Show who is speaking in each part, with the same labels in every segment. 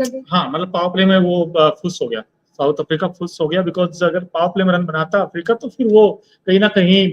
Speaker 1: कर दी।
Speaker 2: हाँ मतलब पावर प्ले में वो फुस हो गया, साउथ अफ्रीका फुस हो गया, बिकॉज अगर पावर प्ले में रन बनाता अफ्रीका तो फिर वो कहीं ना कहीं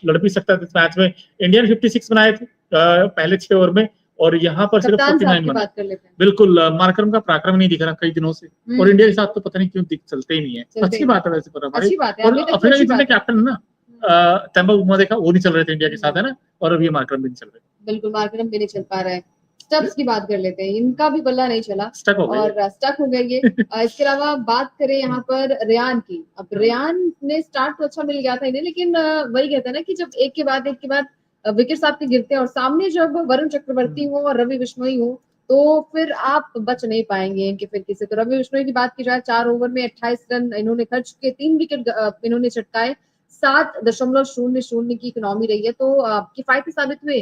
Speaker 2: लड़ भी सकता था इस मैच में। इंडिया ने 56 बनाए थे पहले 6 ओवर में, और यहाँ पर सिर्फ
Speaker 1: कप्तान साहब
Speaker 2: 49
Speaker 1: की
Speaker 2: बना।
Speaker 1: बात कर लेते हैं।
Speaker 2: बिल्कुल मार्करम का पराक्रम नहीं दिख रहा कई दिनों से, और इंडिया के साथ तो पता नहीं क्यों दिख चलते ही नहीं है। अच्छी बात है वैसे पर हमारी,
Speaker 1: अच्छी बात है,
Speaker 2: और
Speaker 1: अभी तक तो
Speaker 2: अफ्रीका के
Speaker 1: अच्छी
Speaker 2: जितने
Speaker 1: बात है।
Speaker 2: कैप्टन है ना, तंबा बुमा देखा वो नहीं चल रहे थे इंडिया के साथ, है ना, और अभी ये मार्करम भी नहीं चल रहे।
Speaker 1: बिल्कुल मार्करम भी नहीं चल पा रहा है। स्टब्स की बात कर लेते हैं, इनका भी बल्ला नहीं चला
Speaker 2: स्टक हो गए
Speaker 1: और स्टक हो गए ये। इसके अलावा बात करें यहाँ पर रेयान की, अब रेयान ने स्टार्ट तो अच्छा मिल गया था इन्हें, लेकिन वही कहते हैं ना कि जब एक के बाद विकेट्स आपके गिरते हैं और सामने जब वरुण चक्रवर्ती हो और रवि बिश्नोई हो तो फिर आप बच नहीं पाएंगे इनके फिरकी से। तो रवि बिश्नोई की बात की जाए, 4 ओवर में 28 रन इन्होंने खर्च किए, 3 विकेट इन्होंने चटकाए, 7.00 की इकोनॉमी रही है, तो किफायती साबित हुए।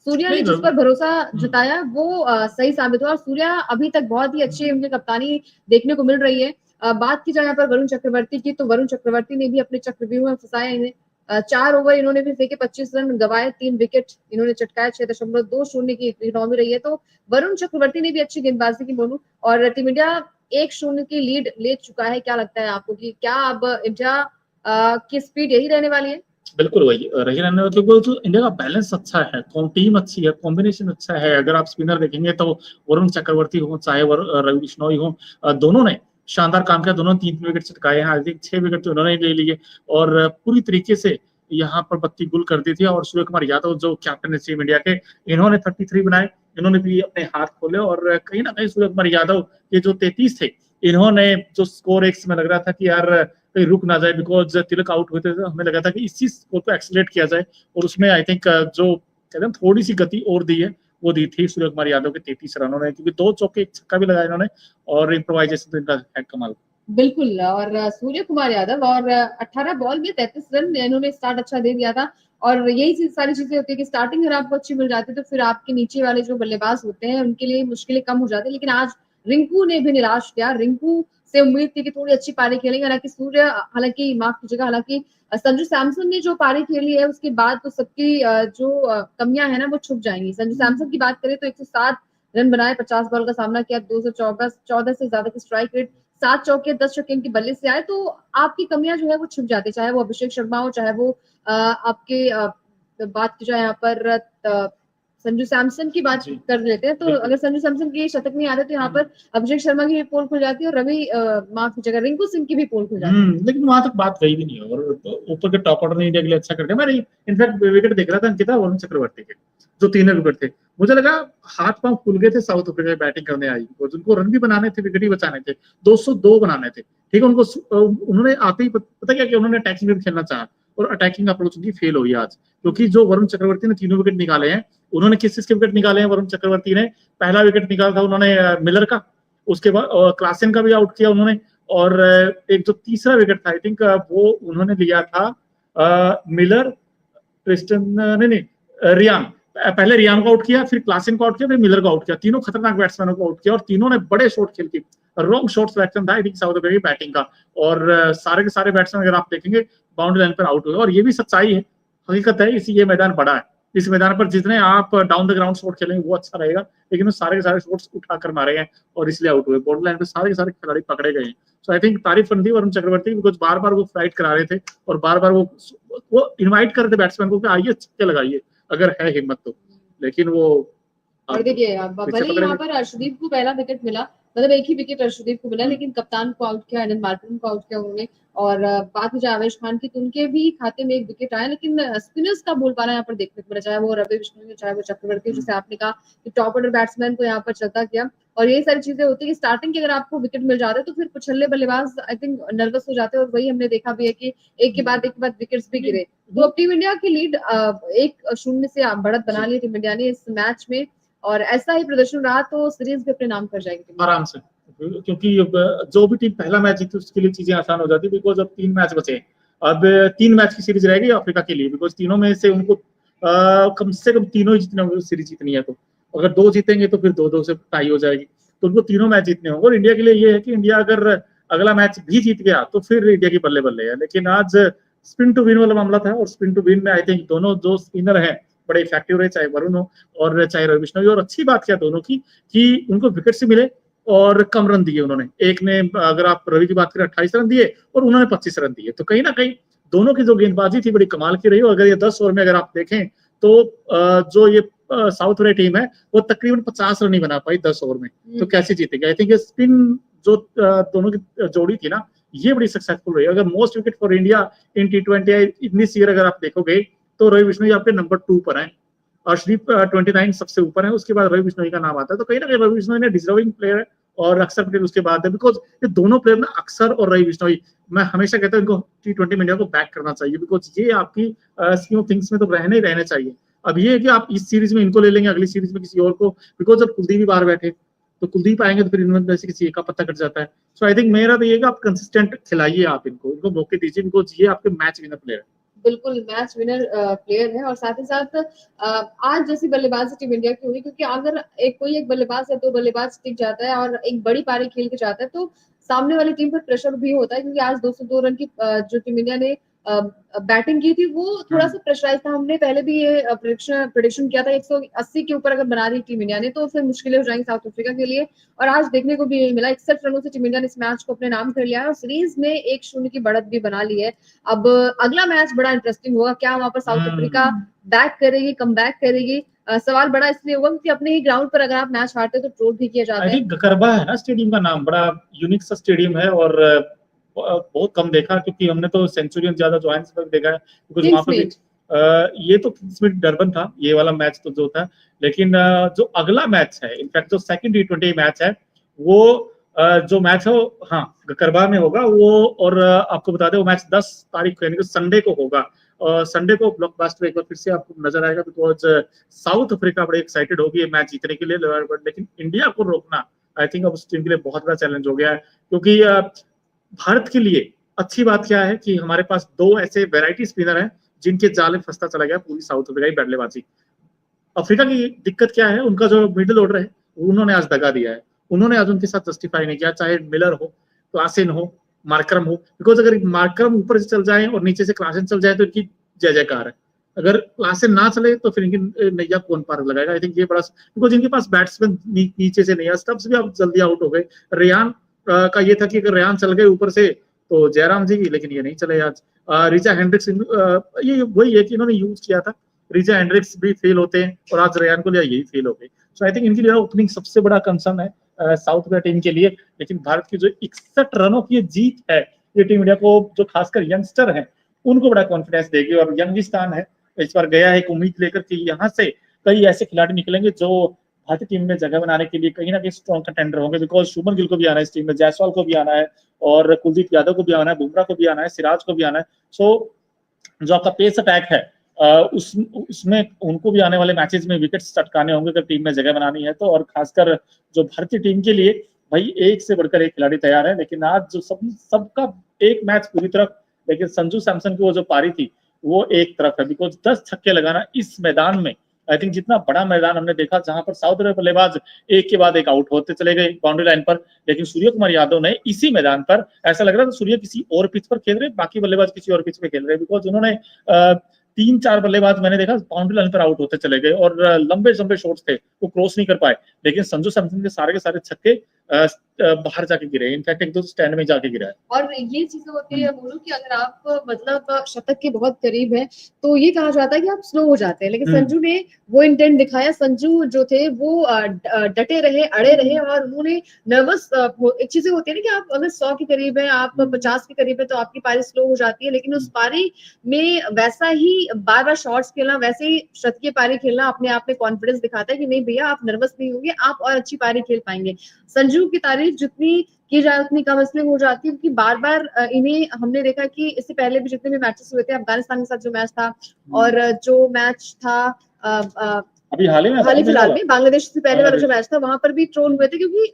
Speaker 1: सूर्या ने जिस पर भरोसा जताया वो सही साबित हुआ, और सूर्या अभी तक बहुत ही अच्छी उनकी कप्तानी देखने को मिल रही है। बात की जाए यहाँ पर वरुण चक्रवर्ती की, तो वरुण चक्रवर्ती ने भी अपने चक्रव्यूह में फंसाया इन्हें। 4 ओवर इन्होंने भी फेंके, 25 रन गंवाए, 3 विकेट इन्होंने चटकाया, 6.20 की इकोनॉमी रही है। तो वरुण चक्रवर्ती ने भी अच्छी गेंदबाजी की मोनू, और टीम इंडिया 1-0 की लीड ले चुका है। क्या लगता है आपको कि क्या अब इंडिया की स्पीड यही रहने वाली है?
Speaker 2: बिल्कुल वही रही रहने, मतलब तो इंडिया का बैलेंस अच्छा है, टीम अच्छी है, कॉम्बिनेशन अच्छा है। अगर आप स्पिनर देखेंगे तो वरुण चक्रवर्ती हो चाहे रवि बिश्नोई हो, दोनों ने शानदार काम किया, दोनों 3 विकेट चटकाए हैं, आई थिंक 6 विकेट तो उन्होंने ले लिए, और पूरी तरीके से यहाँ पर बत्ती गुल कर दी थी। और सूर्य कुमार यादव जो कैप्टन है टीम इंडिया के, इन्होंने 33 बनाए, इन्होंने भी अपने हाथ खोले, और कहीं ना कहीं सूर्य कुमार यादव के जो 33 थे, इन्होंने जो स्कोर एक में लग रहा था कि यार कहीं रुक ना जाए, बिकॉज तिलक आउट हुए थे तो हमें लगा था कि इसी स्कोर को एक्सीलरेट किया जाए, और उसमें आई थिंक जो कहते हैं थोड़ी सी गति और दी है वो दी थी सूर्य कुमार यादव के 33 रनों ने, क्योंकि 2 चौके 1 छक्का भी लगाया इन्होंने, और इम्प्रोवाइजेशन तो इनका है कमाल।
Speaker 1: बिल्कुल, और सूर्य कुमार यादव और 18 बॉल में 33 रन इन्होंने स्टार्ट अच्छा दे दिया था। और यही सारी चीजें होती है कि स्टार्टिंग अगर आपको अच्छी मिल जाती है तो फिर आपके नीचे वाले जो बल्लेबाज होते हैं उनके लिए मुश्किलें कम हो जाती है। लेकिन आज रिंकू ने भी निराश किया, रिंकू से उम्मीद थी कि थोड़ी अच्छी पारी खेलेंगे, हालांकि सूर्य, हालांकि माफ कीजिएगा, हालांकि संजू सैमसन ने जो पारी खेली है उसके बाद तो सबकी जो कमियां है ना वो छुप जाएंगी। संजू सैमसन की बात करें तो 107 रन बनाए, 50 बॉल का सामना किया, 214 से ज्यादा की स्ट्राइक रेट, 7 चौके 10 छक्के इनके बल्ले से आए, तो आपकी कमियां जो है वो छुप जाती है, चाहे वो अभिषेक शर्मा हो, चाहे वो आपके बात की जाए यहाँ पर संजू सैमसन की बात कर लेते हैं, तो अगर संजू सैमसन की शतक नहीं आते तो यहाँ पर अभिषेक शर्मा की भी पोल खुल जाती है और रवि माफ कीजिएगा रिंकू सिंह की भी पोल खुल जाती है।
Speaker 2: लेकिन वहां तक बात गई भी नहीं है, और तो ऊपर के टॉप ऑर्डर ने इंडिया के लिए अच्छा कर दिया। मैं इनफैक्ट विकेट देख रहा था अंकिता वरुण चक्रवर्ती के, जो 3 विकेट थे, मुझे लगा हाथ पांव खुल गए थे साउथ अफ्रीका बैटिंग करने आई, और उनको रन भी बनाने थे, विकेट ही बचाने थे, 202 बनाने थे, ठीक है। उनको उन्होंने आते ही पता क्या उन्होंने अटैकिंग में खेलना चाहा, और अटैकिंग अप्रोच उनकी फेल हुई आज, क्योंकि जो वरुण चक्रवर्ती ने 3 विकेट निकाले हैं, उन्होंने किस चीज के विकेट निकाले हैं वरुण चक्रवर्ती ने? पहला विकेट निकाला था उन्होंने मिलर का, उसके बाद क्लासन का भी आउट किया उन्होंने, और एक जो तीसरा विकेट था आई थिंक वो उन्होंने लिया था मिलर, क्रिस्टन नहीं रियान, पहले रियान को आउट किया, फिर क्लासन को आउट किया, फिर मिलर को आउट किया, तीनों खतरनाक बैट्समैनों को आउट किया, और तीनों ने बड़े शॉट खेल की, रॉन्ग शॉट सिलेक्शन था आई थिंक साउथ अफ्रीका की बैटिंग का, और सारे के सारे बैट्समैन अगर आप देखेंगे बाउंड्री लाइन पर आउट हुए। और ये भी सच्चाई है, हकीकत है, इसी ये मैदान बड़ा है, इस मैदान पर जितने आप डाउन द ग्राउंड शॉट खेलेंगे वो अच्छा रहेगा, लेकिन वो सारे के सारे शॉट्स उठाकर मारे हैं और इसलिए आउट हुए, बॉर्डर लाइन पे सारे के सारे खिलाड़ी पकड़े गए हैं। सो आई थिंक तारीफ करनी वरुण चक्रवर्ती, बिकॉज बार बार वो फ्लाइट करा रहे थे, और बार बार वो इनवाइट कर रहे थे बैट्समैन को कि आइए छक्के लगाइए अगर है हिम्मत तो, लेकिन वो
Speaker 1: और देखिए भले ही यहाँ पर अर्शदीप को पहला विकेट मिला, मतलब एक ही विकेट अर्शदीप को मिला, लेकिन कप्तान को आउट किया, एडन मार्टिन को आउट किया उन्होंने। और बात की जाए आवेश खान की, तो उनके भी खाते में एक विकेट आया, लेकिन स्पिनर्स का बोलबाला यहाँ पर देखने को मिला, चाहे वो रवि बिश्नोई, चाहे वो चक्रवर्ती, जैसे आपने कहा कि टॉप ऑर्डर बैट्समैन को यहाँ पर चलता किया। और यही सारी चीजें होती है कि स्टार्टिंग की अगर आपको विकेट मिल जाते हैं तो फिर कुछल्ले बल्लेबाज आई थिंक नर्वस हो जाते हैं, और वही हमने देखा भी है कि एक के बाद विकेट्स भी गिरे। तो अब टीम इंडिया की लीड 1-0 से बढ़त बना ली टीम इंडिया ने इस मैच में, और ऐसा ही प्रदर्शन रहा तो सीरीज भी अपने नाम कर जाएगी
Speaker 2: आराम से, क्योंकि जो भी टीम पहला मैच जीती उसके लिए चीजें आसान हो जाती है, बिकॉज अब 3 मैच बचे, अब 3 मैच की सीरीज रहेगी अफ्रीका के लिए, बिकॉज तीनों में से उनको कम से कम तीनों ही जीतने होंगे सीरीज जीतनी है, तो अगर 2 जीतेंगे तो फिर 2-2 से टाई हो जाएगी, तो उनको तीनों मैच जीतने होंगे। और इंडिया के लिए ये है कि इंडिया अगर अगला मैच भी जीत गया तो फिर इंडिया की बल्ले बल्ले है, लेकिन आज स्पिन टू विन वाला मामला था, और स्पिन टू विन में आई थिंक दोनों जो स्पिनर है बड़े इफेक्टिव रहे, चाहे वरुण हो और चाहे रवि बिश्नोई, और अच्छी बात क्या दोनों की कि उनको विकेट से मिले और कम रन दिए उन्होंने। एक ने, अगर आप रवि की बात करें, 28 रन दिए और उन्होंने 25 रन दिए। तो कहीं ना कहीं दोनों की जो गेंदबाजी थी बड़ी कमाल की रही। और अगर ये 10 ओवर में अगर आप देखें तो जो ये साउथ वाली टीम है वो तकरीबन 50 रन नहीं बना पाई 10 ओवर में। तो कैसे जीतेंगे? आई थिंक स्पिन जो दोनों की जोड़ी थी ना, ये बड़ी सक्सेसफुल रही। अगर most wicket for India in T20 this year अगर आप देखोगे तो रवि बिश्नोई आपके नंबर 2 पर है, अर्शदीप 29 सबसे ऊपर है, उसके बाद रवि बिश्नोई का नाम आता है। तो कहीं ना कहीं रवि बिश्नोई ने डिजर्विंग प्लेयर है और अक्षर पटेल उसके बाद है। बिकॉज ये दोनों प्लेयर ना, अक्षर और रवि बिश्नोई, मैं हमेशा कहता हूँ इनको T20 में इंडिया को बैक करना चाहिए। बिकॉज ये आपकी स्कीम ऑफ थिंग्स में तो रहने ही रहने चाहिए। अब ये है कि आप इस सीरीज में इनको ले लेंगे, अगली सीरीज में किसी और को, बिकॉज अब कुलदीप भी बाहर बैठे, तो कुलदीप आएंगे तो फिर इनमें से किसी एक का पत्ता कट जाता है। सो आई थिंक मेरा तो ये कि आप कंसिस्टेंट खिलाइए, आप इनको मौके दीजिए, बिकॉज ये आपके मैच विनर प्लेयर है।
Speaker 1: बिल्कुल मैच विनर प्लेयर है। और साथ ही साथ आज जैसी बल्लेबाजी टीम इंडिया की हुई, क्योंकि अगर कोई एक बल्लेबाज है, दो बल्लेबाज टिक जाता है और एक बड़ी पारी खेल के जाता है तो सामने वाली टीम पर प्रेशर भी होता है। क्योंकि आज 202 रन की जो टीम इंडिया ने बैटिंग की थी वो थोड़ा सा प्रेशराइज था। हमने पहले भी ये प्रेडिक्शन किया था 180 के ऊपर अगर बना दी टीम इंडिया ने तो फिर मुश्किलें हो जाएंगी साउथ अफ्रीका के लिए। और आज देखने को भी मिला 61 रनों से टीम इंडिया ने इस मैच को अपने नाम कर लिया है और सीरीज में 1-0 की बढ़त भी बना ली है। अब अगला मैच बड़ा इंटरेस्टिंग होगा। क्या वहां पर साउथ अफ्रीका बैक करेगी, कम बैक करेगी? सवाल बड़ा इसलिए होगा क्योंकि अपने ही ग्राउंड पर अगर आप मैच हारते हो तो ट्रोल भी किया जाता है।
Speaker 2: गकरबा है ना स्टेडियम का नाम, बड़ा यूनिक सा स्टेडियम है और बहुत कम देखा, क्योंकि हमने तो सेंचुरियन ज्यादा जोहान्सबर्ग देखा है, क्योंकि वहां पर भी ये तो किंग्समीड डरबन था ये वाला मैच तो जो था। लेकिन जो अगला मैच है, इनफैक्ट जो सेकंड T20 मैच है, वो जो मैच है वो हाँ गकरबा में होगा वो। और आपको बता दें वो मैच 10 तारीख को यानी कि संडे को होगा। संडे को ब्लॉकबस्टर एक बार फिर से आपको नजर आएगा, बिकॉज साउथ अफ्रीका बड़े एक्साइटेड होगी ये मैच जीतने के लिए। लेकिन इंडिया को रोकना आई थिंक अब उस टीम के लिए बहुत बड़ा चैलेंज हो गया है। क्योंकि भारत के लिए अच्छी बात क्या है कि हमारे पास दो ऐसे वैरायटी स्पिनर हैं जिनके जाल में फंसता चला गया पूरी साउथ अफ्रीका की बल्लेबाजी। अफ्रीका की दिक्कत क्या है, उनका जो मिडिल ऑर्डर है उन्होंने आज दगा दिया है। उन्होंने आज उनके साथ जस्टिफाई नहीं किया, चाहे मिलर हो, क्लासेन हो, मार्करम हो। बिकॉज अगर मार्करम ऊपर से चल जाए और नीचे से क्लासेन चल जाए तो इनकी जय जयकार है। अगर क्लासेन ना चले तो फिर इनकी नैया कौन पार लगाएगा? आई थिंक ये बड़ा, बिकॉज इनके पास बैट्समैन नीचे से नहीं है, स्टब्स भी आप जल्दी आउट हो गए। रेयान का ये था कि अगर रेयान चल गए ऊपर से तो जयराम जी की, लेकिन ये नहीं चले आज। रिचा हेंड्रिक्स, ये वही है कि इन्होंने यूज किया था, रिचा हेंड्रिक्स भी फेल होते हैं और आज रेयान को लिया यही फेल हो गए। सो आई थिंक इनके लिए ओपनिंग सबसे बड़ा कंसर्न है साउथ अफ्रीका टीम के लिए। लेकिन भारत की जो 61 रनों की जीत है ये टीम इंडिया को, जो खासकर यंगस्टर हैं उनको बड़ा कॉन्फिडेंस देगी। और यंगिस्तान है इस बार गया है एक उम्मीद लेकर कि यहाँ से कई ऐसे खिलाड़ी निकलेंगे जो भारतीय टीम में जगह बनाने के लिए कहीं ना कहीं स्ट्रॉन्ग कंटेंडर होंगे। बिकॉज शुभमन गिल को भी आना है इस टीम में, जायसवाल को भी आना है और कुलदीप यादव को भी आना है, बुमराह को भी आना है, सिराज को भी आना है। सो जो आपका पेस अटैक है उसमें उनको भी आने वाले मैचेस में विकेट्स चटकाने होंगे अगर टीम में जगह बनानी है तो। और खासकर जो भारतीय टीम के लिए भाई एक से बढ़कर एक खिलाड़ी तैयार है। लेकिन आज जो सबका एक मैच पूरी तरफ, लेकिन संजू सैमसन की वो जो पारी थी वो एक तरफ है। बिकॉज 10 छक्के लगाना इस मैदान में, आई थिंक जितना बड़ा मैदान हमने देखा जहां पर साउथ अफ्रीका बल्लेबाज एक के बाद एक आउट होते चले गए बाउंड्री लाइन पर, लेकिन सूर्य कुमार यादव ने इसी मैदान पर, ऐसा लग रहा था सूर्य किसी और पिच पर खेल रहे, बाकी बल्लेबाज किसी और पिच पे खेल रहे। बिकॉज उन्होंने 3-4 बल्लेबाज मैंने देखा बाउंड्री लाइन पर आउट होते चले गए और लंबे लंबे शॉट्स थे वो क्रॉस नहीं कर पाए। लेकिन संजू सैमसन के सारे छक्के बाहर जाके गिरे, इनफैक्ट एक दो स्टैंड में जाके गिरा है।
Speaker 1: और ये चीजें होती है बोलूं कि अगर आप मतलब शतक के बहुत करीब है तो ये कहा जाता है कि आप स्लो हो जाते हैं। लेकिन संजू ने वो इंटेंट दिखाया। संजू जो थे वो डटे रहे, अड़े रहे और उन्होंने नर्वस, एक चीजें होती है ना कि आप अगर 100 के करीब है, आप 50 के करीब है तो आपकी पारी स्लो हो जाती है। लेकिन उस पारी में वैसा ही बार बार शॉट्स खेलना, वैसे ही शतकीय पारी खेलना अपने आप में कॉन्फिडेंस दिखाता है कि नहीं भैया आप नर्वस नहीं होंगे, आप और अच्छी पारी खेल पाएंगे। संजू की तारीफ जितनी की जाए उतनी कम इसलिए हो जाती है क्योंकि बार बार इन्हें हमने देखा कि इससे पहले भी जितने भी मैचेस हुए थे, अफगानिस्तान के साथ जो मैच था और जो मैच था
Speaker 2: अभी हाल ही
Speaker 1: फिलहाल में बांग्लादेश से पहले वाला जो मैच था, वहां पर भी ट्रोल हुए थे क्योंकि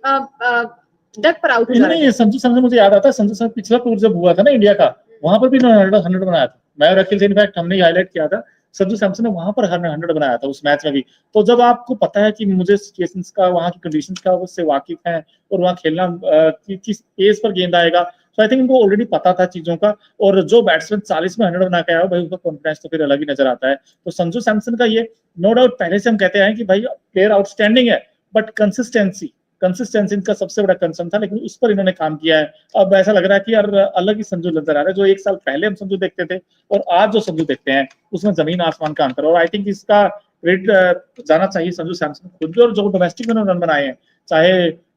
Speaker 1: डक पर आउट हो जा रहे थे।
Speaker 2: संजू सैमसन मुझे याद आता है, संजू सैमसन पिछला टूर जब हुआ था ना इंडिया का, वहां पर भी 100 बनाया था। मैं और अखिल से इनफैक्ट हमने हाईलाइट किया था, संजू सैमसन ने वहां पर 100 बनाया था उस मैच में भी। तो जब आपको पता है कि मुझे सिचुएशंस का, वहां की कंडीशंस का उससे वाकिफ है और वहां खेलना किस पेस पर गेंद आएगा, तो आई थिंक उनको ऑलरेडी पता था चीजों का। और जो बैट्समैन 40 में 100 बना के आया भाई उसका कॉन्फिडेंस तो फिर अलग ही नजर आता है। तो संजू सैमसन का ये नो डाउट पहले से हम कहते हैं कि भाई प्लेयर आउटस्टैंडिंग है, बट कंसिस्टेंसी कंसिस्टेंसी इनका सबसे बड़ा कंसर्न था, लेकिन उस पर इन्होंने काम किया है। अब ऐसा लग रहा है कि यार अलग ही संजू नजर आ रहा है। जो एक साल पहले हम संजू देखते थे और आज जो संजू देखते हैं उसमें जमीन आसमान का अंतर है। और आई थिंक इसका क्रेडिट जाना चाहिए संजू सैमसन खुद भी, और जो डोमेस्टिक में रन बनाए हैं, चाहे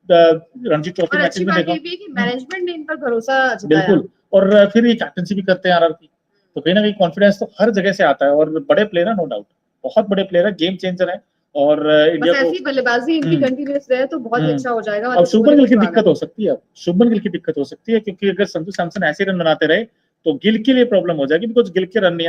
Speaker 2: रणजी ट्रॉफी
Speaker 1: और
Speaker 2: मैचेस
Speaker 1: अच्छी
Speaker 2: में
Speaker 1: बात
Speaker 2: देखा।
Speaker 1: ये भी है कि मैनेजमेंट ने इन पर भरोसा जताया।
Speaker 2: बिल्कुल, और फिर ये कैप्टनसी भी करते हैं आरआर की, तो कहीं ना कहीं कॉन्फिडेंस तो हर जगह से आता है। और बड़े प्लेयर है, नो डाउट, बहुत बड़े प्लेयर है, गेम चेंजर है। और
Speaker 1: बस
Speaker 2: इंडिया को
Speaker 1: ऐसी बल्लेबाजी इनकी कंटिन्यूअस रहे तो बहुत ही अच्छा हो जाएगा।
Speaker 2: अब
Speaker 1: मतलब
Speaker 2: शुभमन गिल की
Speaker 1: कोहली
Speaker 2: दिक्कत हो सकती है। अब शुभमन गिल की दिक्कत हो सकती है, क्योंकि अगर संजू सैमसन ऐसे रन बनाते रहे तो गिल के लिए प्रॉब्लम हो जाएगी, बिकॉज गिल के रन नहीं